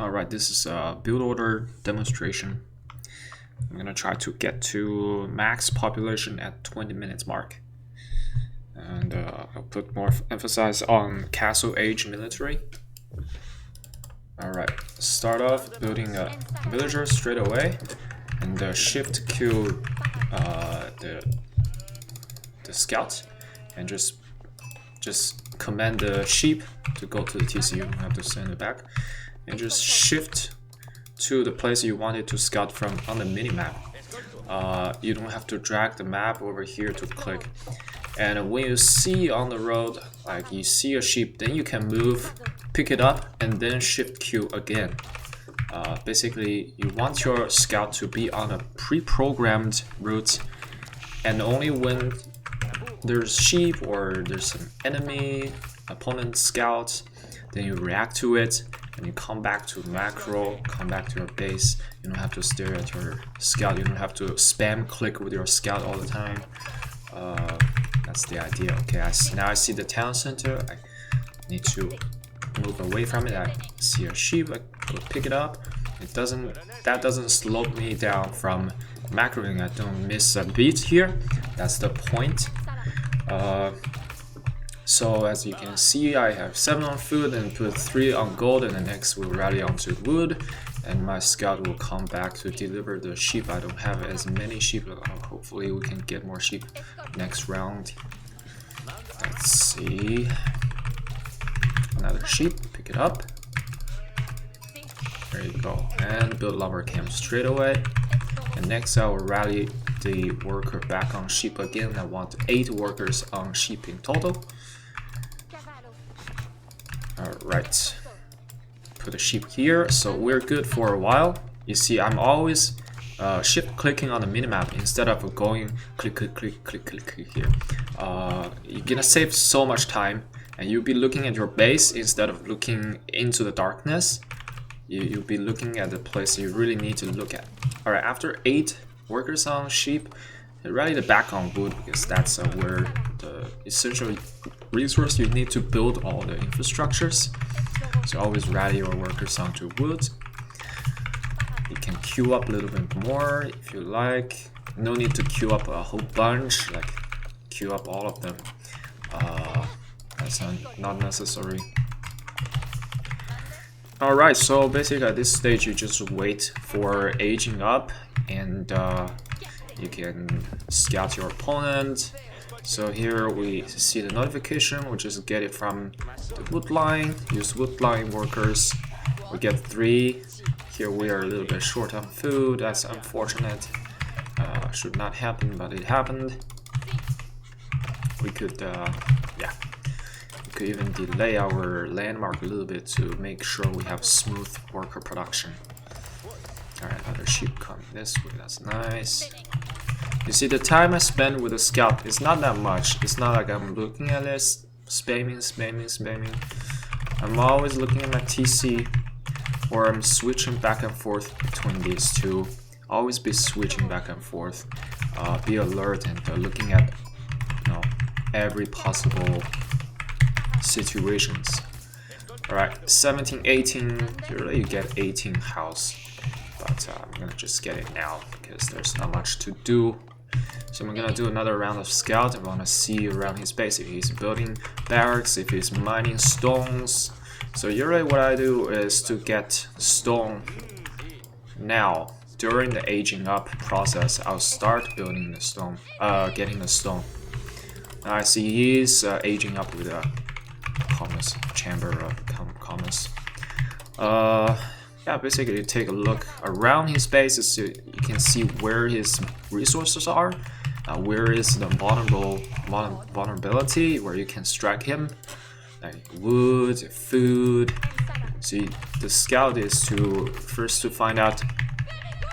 Alright, this is a build order demonstration. I'm gonna try to get to max population at 20 minutes mark. And I'll put more emphasis on castle age military. Alright, start off building a villager straight away. And shift Q the scout. And just command the sheep to go to the TC. You don't have to send it back. And just shift to the place you wanted to scout from on the minimap. You don't have to drag the map over here to click. And when you see on the road, like you see a sheep, then you can move, pick it up, and then shift Q again. Basically, you want your scout to be on a pre-programmed route, and only when there's sheep or there's an enemy, opponent scout, then you react to it. And you come back to macro, come back to your base. You don't have to stare at your scout. You don't have to spam click with your scout all the time. That's the idea. Okay, now I see the town center. I need to move away from it. I see a sheep. I go pick it up. That doesn't slow me down from macroing. I don't miss a beat here. That's the point. So as you can see, I have 7 on food and put 3 on gold, and the next will rally onto wood, and my scout will come back to deliver the sheep. I don't have as many sheep. Hopefully we can get more sheep next round. Let's see. Another sheep, pick it up. There you go. And build lumber camp straight away. And next I will rally the worker back on sheep again. I want 8 workers on sheep in total. Alright, put a sheep here, so we're good for a while. You see, I'm always shift clicking on the minimap instead of going click here. You're gonna save so much time, and you'll be looking at your base instead of looking into the darkness. You'll be looking at the place you really need to look at. Alright, after 8 workers on sheep, rally the back on wood, because that's where the essential resource you need to build all the infrastructures. So always rally your workers onto wood. You can queue up a little bit more if you like. No need to queue up a whole bunch, like queue up all of them. That's not necessary. Alright, so basically at this stage you just wait for aging up, and you can scout your opponent. So here we see the notification, we just get it from the wood line, use wood line workers. We get 3. Here we are a little bit short on food, that's unfortunate. Should not happen, but it happened. We could, we could even delay our landmark a little bit to make sure we have smooth worker production. Alright, other sheep coming this way, that's nice. You see, the time I spend with the scout is not that much. It's not like I'm looking at this, spamming. I'm always looking at my TC, or I'm switching back and forth between these two. Always be switching back and forth. Be alert and looking at, every possible situations. Alright, 17, 18. Here you get 18 house. But I'm gonna just get it now because there's not much to do. So I'm gonna do another round of scout. I wanna see around his base if he's building barracks, if he's mining stones. So usually what I do is to get stone now. During the aging up process, I'll start building the stone, getting the stone. Now I see he's aging up with a commerce, chamber of commerce. Yeah, basically you take a look around his base so you can see where his resources are, where is the vulnerability, where you can strike him, like wood, food. See, the scout is to first to find out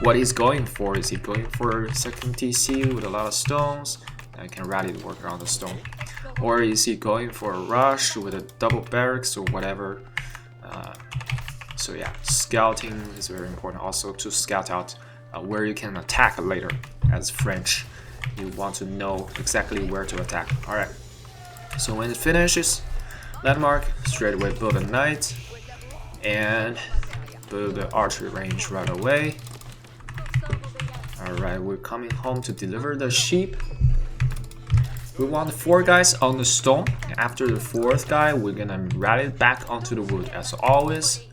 what he's going for. Is he going for second TC with a lot of stones? I can rally the worker on the stone. Or is he going for a rush with a double barracks or whatever? So yeah, scouting is very important also to scout out where you can attack later. As French, you want to know exactly where to attack. Alright, so when it finishes, landmark, straight away build a knight, and build the archery range right away. Alright, we're coming home to deliver the sheep. We want 4 guys on the stone. After the 4th guy, we're gonna rally back onto the wood as always.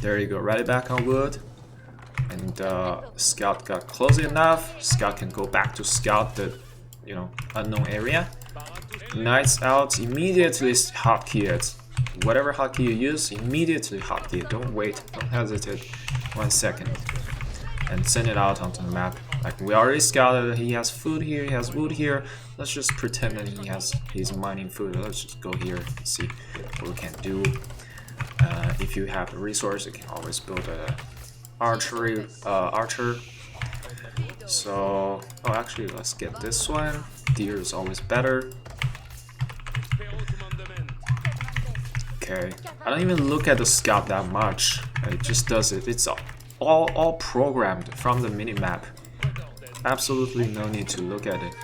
There you go, rally back on wood. And scout got close enough. Scout can go back to scout the, unknown area. Knights out, immediately hotkey it. Whatever hotkey you use, immediately hotkey it. Don't wait, don't hesitate 1 second. And send it out onto the map. Like we already scouted, he has food here, he has wood here. Let's just pretend that he's mining food. Let's just go here and see what we can do. If you have a resource, you can always build a archer. So, actually, let's get this one. Deer is always better. Okay, I don't even look at the scout that much. It just does it. It's all programmed from the minimap. Absolutely no need to look at it.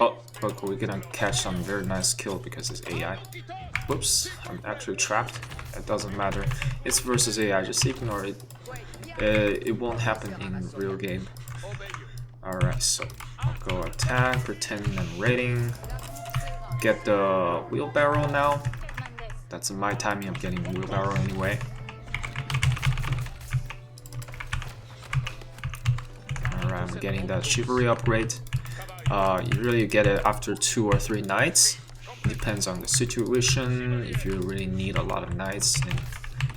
Oh, look, we're gonna catch some very nice kill because it's AI. Whoops, I'm actually trapped. It doesn't matter. It's versus AI, just ignore it. It won't happen in real game. Alright, so I'll go attack, pretending I'm raiding. Get the wheelbarrow now. That's my timing of getting wheelbarrow anyway. Alright, I'm getting that chivalry upgrade. Usually you get it after 2 or 3 knights. Depends on the situation. If you really need a lot of knights, then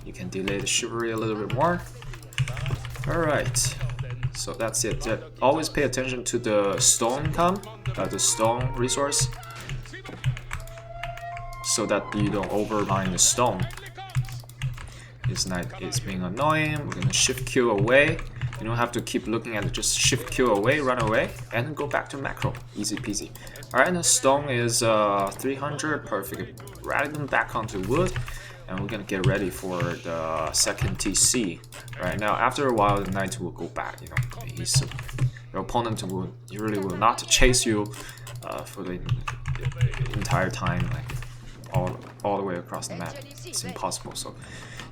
you can delay the chivalry a little bit more. Alright, so that's it. Always pay attention to the stone income, the stone resource, so that you don't overmine the stone. This knight is being annoying. We're gonna shift Q away. You don't have to keep looking at it, just shift Q away, run away, and then go back to macro. Easy peasy. Alright, the stone is 300, perfect. Rally them back onto wood, and we're gonna get ready for the second TC. Right now, after a while, the knight will go back. Your opponent will usually will not chase you for the entire time, like all the way across the map. It's impossible, so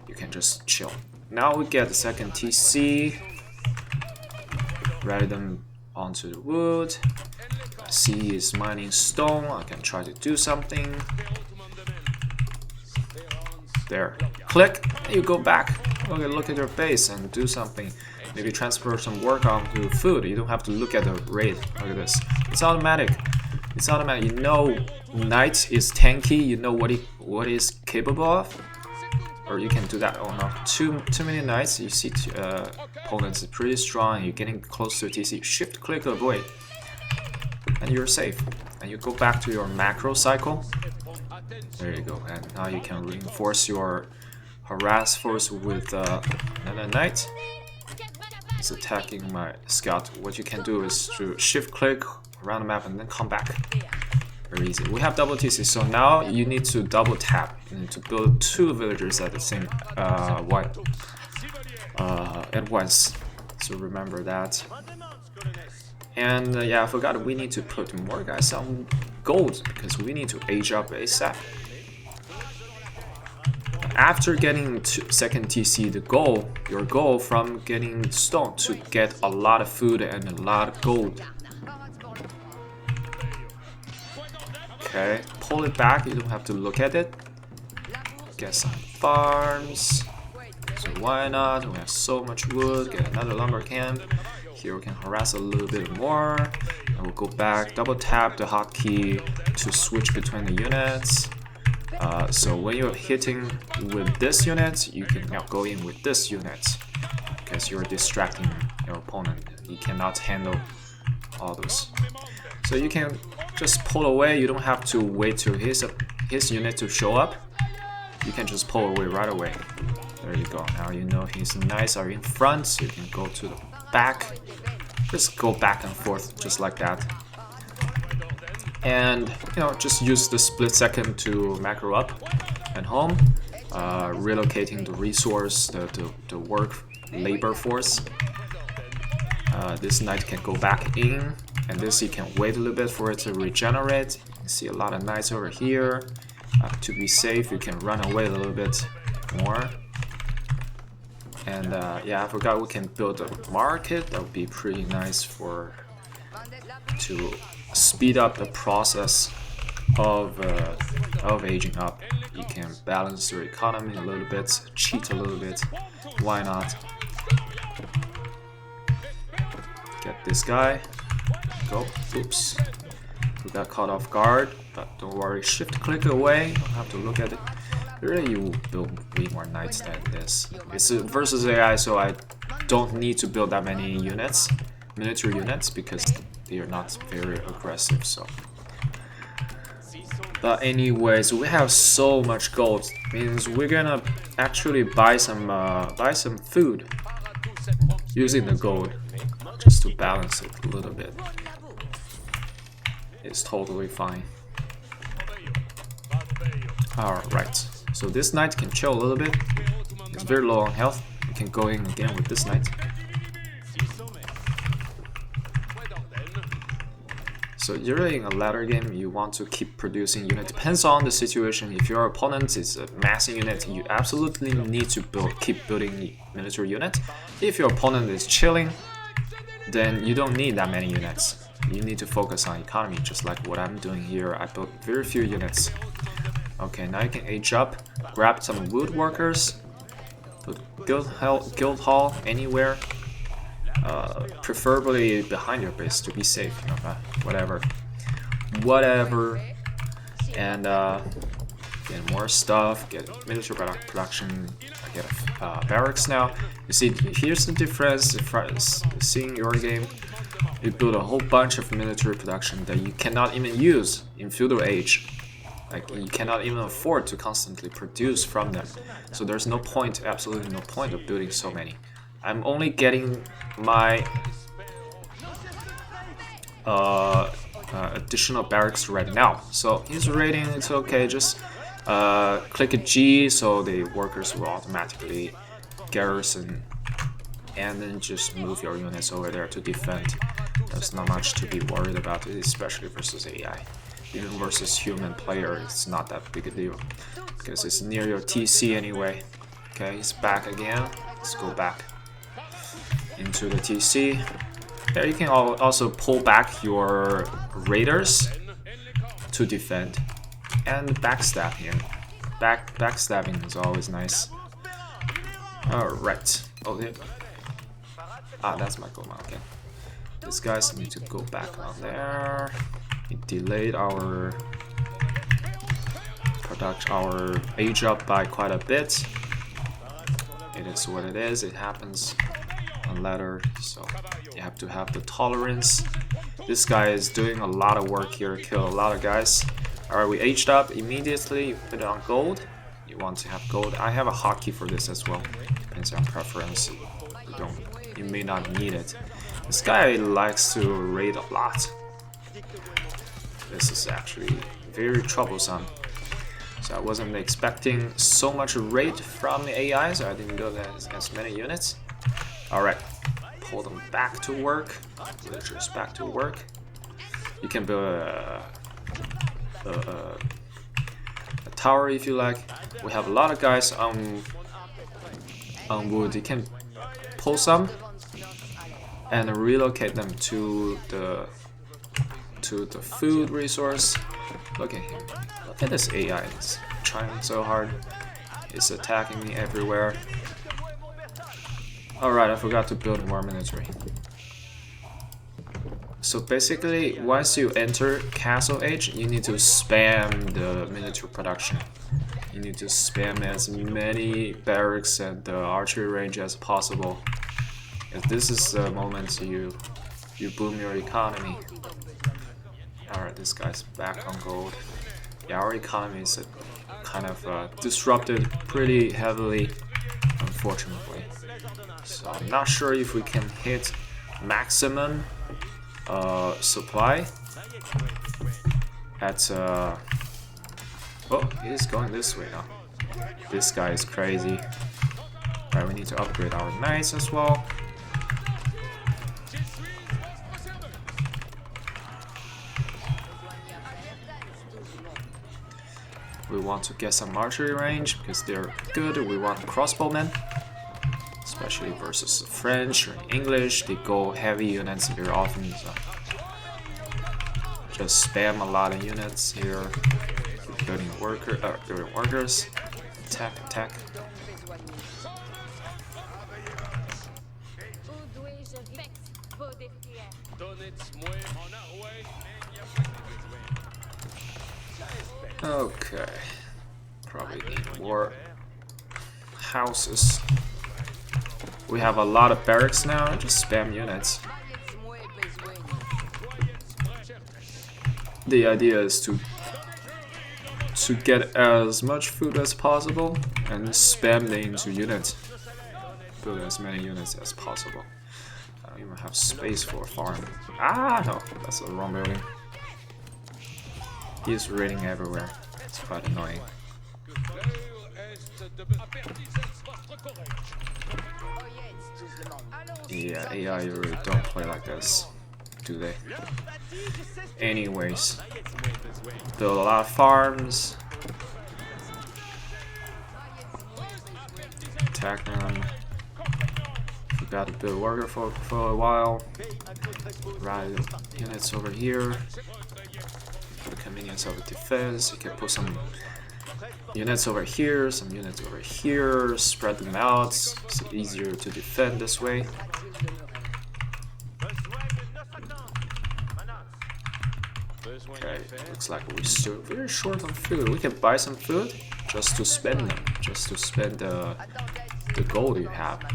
you can just chill. Now we get the second TC. Rally them onto the wood. C is mining stone. I can try to do something. There. Click. You go back. Okay, look at your base and do something. Maybe transfer some work onto food. You don't have to look at the raid. Look at this. It's automatic. It's automatic. You know knight is tanky. You know what is capable of. Or you can do that. Oh no, too many knights. You see opponents is pretty strong. You're getting close to TC. Shift click avoid, and you're safe. And you go back to your macro cycle. There you go. And now you can reinforce your harass force with another knight. He's attacking my scout. What you can do is to shift click around the map and then come back. Very easy. We have double TC, so now you need to double tap. You need to build 2 villagers at the same at once. So remember that. And yeah, I forgot we need to put more guys on gold because we need to age up ASAP. After getting to second TC, your goal from getting stone to get a lot of food and a lot of gold. Okay, pull it back, you don't have to look at it. Get some farms. So why not? We have so much wood. Get another lumber camp. Here we can harass a little bit more. And we'll go back, double tap the hotkey to switch between the units. So when you're hitting with this unit, you can now go in with this unit. Because you're distracting your opponent. He cannot handle all those. So you can just pull away. You don't have to wait till his unit to show up. You can just pull away right away. There you go. Now you know his knights are in front, so you can go to the back. Just go back and forth just like that. And just use the split second to macro up and home, relocating the resource, the work labor force. This knight can go back in. And this you can wait a little bit for it to regenerate. You can see a lot of knights over here. To be safe, you can run away a little bit more. And yeah, I forgot we can build a market. That would be pretty nice to speed up the process of aging up. You can balance your economy a little bit, cheat a little bit. Why not? Get this guy. Go. Oops. We got caught off guard, but don't worry. Shift click away. Don't have to look at it. Really, you build way more knights than this. It's versus AI, so I don't need to build that many units, military units, because they are not very aggressive. So, but anyways, we have so much gold. Means we're gonna actually buy some food using the gold just to balance it a little bit. It's totally fine. Alright, so this knight can chill a little bit. It's very low on health. We can go in again with this knight. So usually in a ladder game, you want to keep producing units. Depends on the situation. If your opponent is a massing unit, you absolutely need to keep building military units. If your opponent is chilling, then you don't need that many units. You need to focus on economy, just like what I'm doing here. I built very few units. Okay, now you can age up, grab some woodworkers, put guild hall anywhere, preferably behind your base to be safe, you know, whatever, and get more stuff, get military production, get barracks now. You see, here's the difference. Seeing your game, you build a whole bunch of military production that you cannot even use in feudal age. Like, you cannot even afford to constantly produce from them. So there's no point, absolutely no point of building so many. I'm only getting my additional barracks right now. So his rating, it's okay, just click a G so the workers will automatically garrison, and then just move your units over there to defend. There's not much to be worried about, especially versus AI. Even versus human player, it's not that big a deal because it's near your TC anyway. Okay, he's back again. Let's go back into the TC. There you can also pull back your raiders to defend and backstab him. Backstabbing is always nice. Alright. Oh, yeah. That's my goal. Okay. These guys need to go back on there. It delayed our age up by quite a bit. It is what it is. It happens on ladder, so you have to have the tolerance. This guy is doing a lot of work here, kill a lot of guys. Alright, we aged up immediately. You put it on gold. You want to have gold. I have a hotkey for this as well. Depends on preference. You may not need it. This guy likes to raid a lot. This is actually very troublesome. So I wasn't expecting so much raid from the AI, so I didn't build as many units. Alright, pull them back to work. Villagers back to work. You can build a tower if you like. We have a lot of guys on wood. You can pull some and relocate them to the food resource. Look at him. Look at this AI. It's trying so hard. It's attacking me everywhere. Alright, I forgot to build more military. So basically, once you enter Castle Age, you need to spam the military production. You need to spam as many barracks and the archery range as possible. If this is the moment you boom your economy. Alright, this guy's back on gold. Yeah, our economy is kind of disrupted pretty heavily, unfortunately. So I'm not sure if we can hit maximum supply at oh, it is going this way now. This guy is crazy. Alright, we need to upgrade our knights as well. We want to get some archery range because they're good. We want crossbowmen. especially versus French or English. They go heavy units very often, so just spam a lot of units here. Building workers. Attack. Okay. Probably need more houses. We have a lot of barracks now, just spam units. The idea is to get as much food as possible and spam them into units. Build as many units as possible. I don't even have space for a farm. Ah, no, that's the wrong building. He's raiding everywhere. It's quite annoying. Yeah, AI really don't play like this, do they? Anyways, build a lot of farms. Attack them. Forgot to build worker for a while. Ride units over here. For the convenience of the defense, you can put some units over here, some units over here, spread them out. It's easier to defend this way. Okay, looks like we're still very short on food. We can buy some food just to spend them, just to spend the gold you have. Get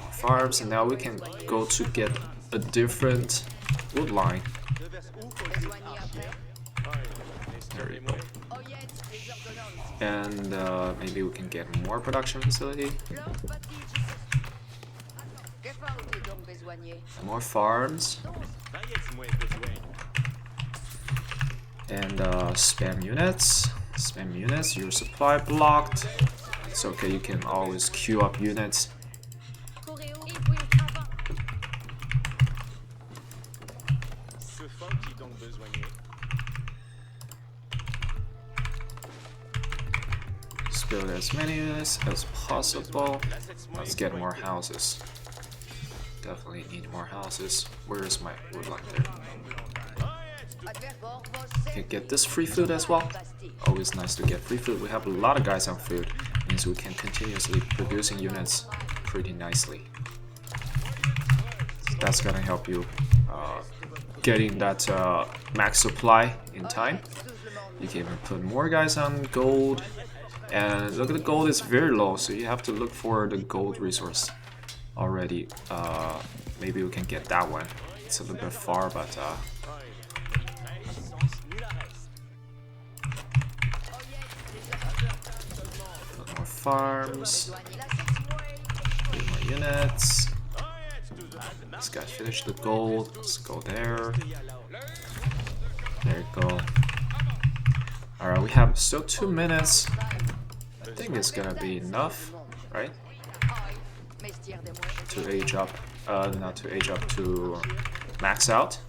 more farms, and now we can go to get a different wood line. There you go. And maybe we can get more production facility. More farms. And spam units. Spam units. Your supply blocked. It's okay, you can always queue up units. Build as many units as possible. Let's get more houses. Definitely need more houses. Where is my wood line there? Okay, get this free food as well. Always nice to get free food. We have a lot of guys on food. Means we can continuously producing units pretty nicely. So that's gonna help you getting that max supply in time. You can even put more guys on gold. And look at the gold is very low, so you have to look for the gold resource already. Maybe we can get that one. It's a little bit far, but put more farms, get more units. This guy finished the gold. Let's go there. There you go. Alright, we have still 2 minutes. I think it's gonna be enough, right? To age up, not to age up, to max out.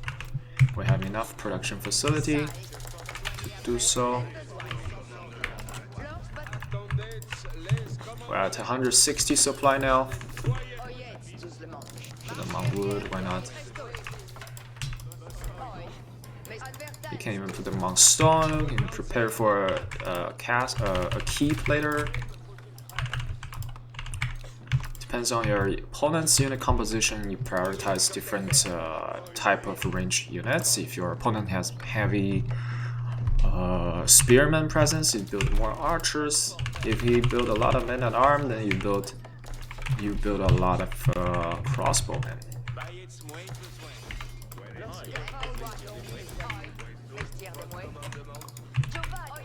We have enough production facility to do so. We're at 160 supply now. Put them on wood, why not? You can even put them on stone. You can prepare for a keep later. Depends on your opponent's unit composition. You prioritize different type of ranged units. If your opponent has heavy spearman presence, you build more archers. If he build a lot of men at arm, then you build a lot of crossbowmen.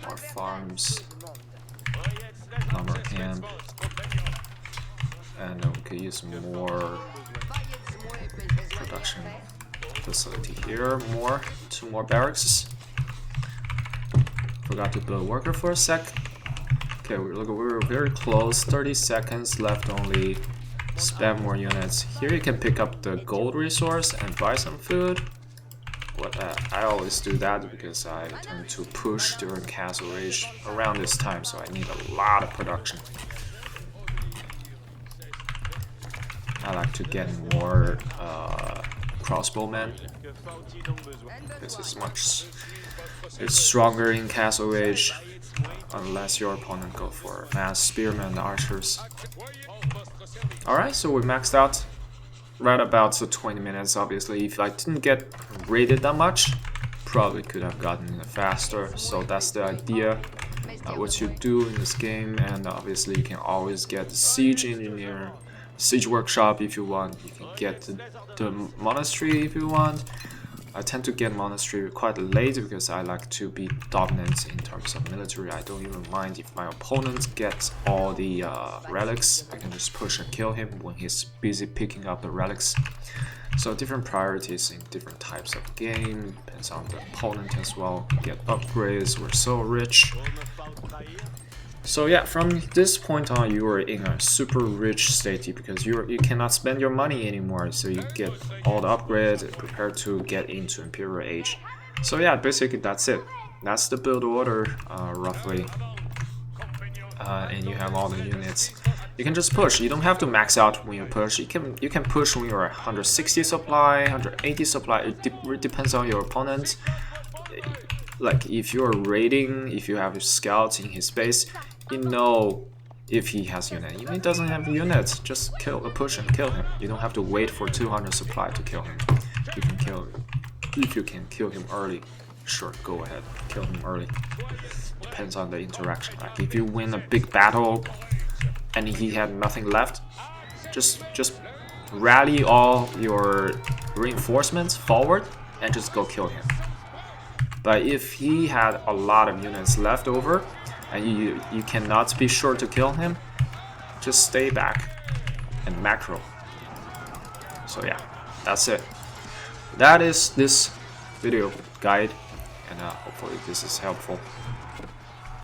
More farms, lumber camp, and we could use more production facility here. Two more barracks. Forgot to build a worker for a sec. Okay, we're very close. 30 seconds left only. Spam more units. Here you can pick up the gold resource and buy some food. I always do that because I tend to push during Castle Rage around this time, so I need a lot of production. I like to get more crossbowmen. This is it's stronger in Castle Age, unless your opponent go for mass spearmen and archers. Alright, so we maxed out right about 20 minutes. Obviously, if I didn't get raided that much, probably could have gotten it faster. So that's the idea, what you do in this game. And obviously you can always get the siege engineer, siege workshop if you want. You can get the monastery if you want. I tend to get monastery quite late because I like to be dominant in terms of military. I don't even mind if my opponent gets all the relics. I can just push and kill him when he's busy picking up the relics. So different priorities in different types of game, depends on the opponent as well. Get upgrades, we're so rich. So yeah, from this point on, you are in a super rich state because you cannot spend your money anymore. So you get all the upgrades and prepare to get into Imperial Age. So yeah, basically that's it. That's the build order, roughly. And you have all the units. You can just push. You don't have to max out when you push. You can push when you're 160 supply, 180 supply. It depends on your opponent. Like if you're raiding, if you have scouts in his base, you know if he has unit. If he doesn't have units, just push and kill him. You don't have to wait for 200 supply to kill him. You can kill him. If you can kill him early, sure, go ahead, kill him early. Depends on the interaction. Like if you win a big battle and he had nothing left, just rally all your reinforcements forward and just go kill him. But if he had a lot of units left over and you cannot be sure to kill him, just stay back and macro. So yeah, that's it. That is this video guide, and hopefully this is helpful.